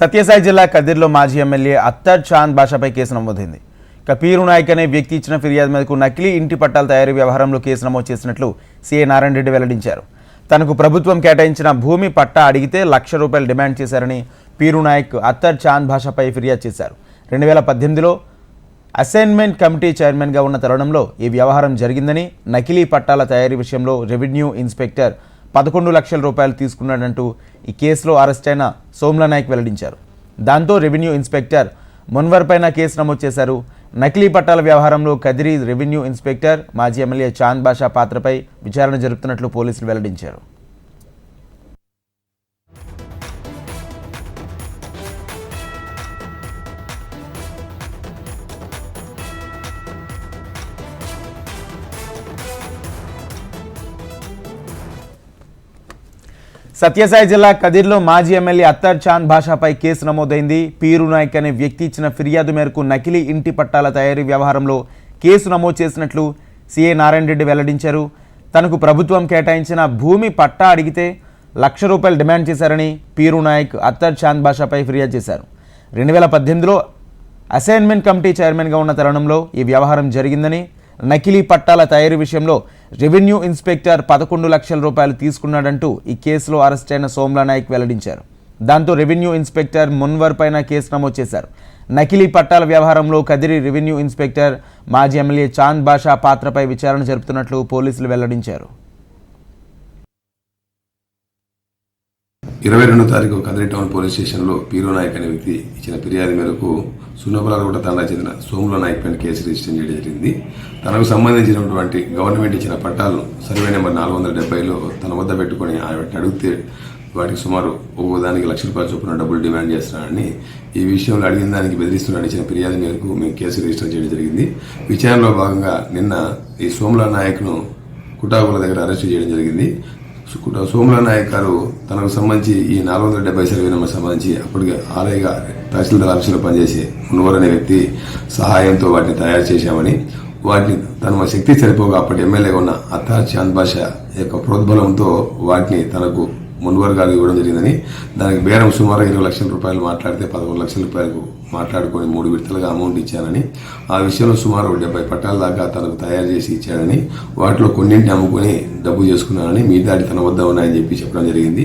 సత్యసాయి జిల్లా కదిర్లో మాజీ MLA అత్తర్ Chand బాషాపై case నమోదైంది. పీరు నాయక్ అనే వ్యక్తి ఇచ్చిన ఫిర్యాదు మేరకు నకిలీ ఇంటి పట్టాల తయారీ వ్యవహారంలో కేసు నమోదు చేసినట్లు సీఐ నారాయణ రెడ్డి వెల్లడించారు. తనకు ప్రభుత్వం కేటాయించిన భూమి పట్టా అడిగితే ₹1,00,000 డిమాండ్ చేశారని పీరు నాయక్ అత్తర్ చాంద్ బాషాపై ఫిర్యాదు చేశారు. 2018లో అసైన్మెంట్ కమిటీ చైర్మన్గా ఉన్న తరుణంలో ఈ వ్యవహారం జరిగిందని, నకిలీ పట్టాల తయారీ విషయంలో రెవెన్యూ ఇన్స్పెక్టర్ ₹11 లక్షల తీసుకున్నాడంటూ ఈ కేసులో అరెస్ట్ అయిన సోమ్లా నాయక్ వెల్లడించారు. దాంతో రెవెన్యూ ఇన్స్పెక్టర్ మున్వర్ పైన కేసు నమోదు చేశారు. నకిలీ పట్టాల వ్యవహారంలో కదిరి రెవెన్యూ ఇన్స్పెక్టర్ మాజీ ఎమ్మెల్యే చాంద్ బాషా పాత్రపై విచారణ జరుపుతున్నట్లు పోలీసులు వెల్లడించారు. సత్యసాయి జిల్లా కదిర్లో మాజీ ఎమ్మెల్యే అత్తర్ చాంద్ బాషాపై కేసు నమోదైంది. పీరు నాయక్ అనే వ్యక్తి ఇచ్చిన ఫిర్యాదు మేరకు నకిలీ ఇంటి పట్టాల తయారీ వ్యవహారంలో కేసు నమోదు చేసినట్లు సీఐ నారాయణ రెడ్డి వెల్లడించారు. తనకు ప్రభుత్వం కేటాయించిన భూమి పట్టా అడిగితే ₹1,00,000 డిమాండ్ చేశారని పీరు నాయక్ అత్తర్ చాంద్ బాషాపై ఫిర్యాదు చేశారు. 2018లో అసైన్మెంట్ కమిటీ చైర్మన్గా ఉన్న తరుణంలో ఈ వ్యవహారం జరిగిందని, నకిలీ పట్టాల తయారీ విషయంలో రెవెన్యూ ఇన్స్పెక్టర్ ₹11 లక్షల తీసుకున్నాడంటూ ఈ కేసులో అరెస్ట్ అయిన సోమ్లా నాయక్ వెల్లడించారు. దాంతో రెవెన్యూ ఇన్స్పెక్టర్ మున్వర్ పైన కేసు నమోదు చేశారు. నకిలీ పట్టాల వ్యవహారంలో కదిరి రెవెన్యూ ఇన్స్పెక్టర్ మాజీ ఎమ్మెల్యే చాంద్ బాషా పాత్రపై విచారణ జరుపుతున్నట్లు పోలీసులు వెల్లడించారు. 22వ తారీఖు కదిరి టౌన్ పోలీస్ స్టేషన్లో పీరు నాయక్ అనే వ్యక్తి ఇచ్చిన ఫిర్యాదు మేరకు సున్నపలాలగూడ తండా చెందిన సోమ్లా నాయక్ పైన కేసు రిజిస్టర్ చేయడం జరిగింది. తనకు సంబంధించినటువంటి గవర్నమెంట్ ఇచ్చిన పట్టాలను సర్వే నెంబర్ 470లో తన వద్ద పెట్టుకుని వాటిని అడిగితే వాటికి సుమారు దానికి ₹1,00,000 చొప్పున డబ్బులు డిమాండ్ చేస్తున్నాడని, ఈ విషయంలో అడిగిన దానికి బెదిరిస్తున్నాడని ఇచ్చిన ఫిర్యాదు మేరకు మేము కేసు రిజిస్టర్ చేయడం జరిగింది. విచారణలో భాగంగా నిన్న ఈ సోమ్లా నాయక్ను కుటాగుల దగ్గర అరెస్టు చేయడం జరిగింది. సోమ్లా నాయక్ గారు తనకు సంబంధించి ఈ 470 సర్వే నెంబర్ సంబంధించి అప్పటికే ఆలయగా తహసీల్దార్ ఆఫీసులో పనిచేసే మున్వర్ అనే వ్యక్తి సహాయంతో వాటిని తయారు చేశామని, వాటిని తన శక్తి సరిపోగా అప్పటి ఎమ్మెల్యే ఉన్న అత్తర్ చాంద్ బాషా యొక్క ప్రోద్బలంతో వాటిని తనకు మున్వర్ గారు ఇవ్వడం జరిగిందని, దానికి బేరం సుమారు ₹20 లక్షల మాట్లాడితే ₹11 లక్షల మాట్లాడుకొని 3 విడతలుగా అమౌంట్ ఇచ్చానని, ఆ విషయంలో సుమారు 70 పట్టాల దాకా తనకు తయారు చేసి ఇచ్చాడని, వాటిలో కొన్నింటిని అమ్ముకొని డబ్బు చేసుకున్నానని, మిగతాటి తన వద్ద ఉన్నాయని చెప్పి చెప్పడం జరిగింది.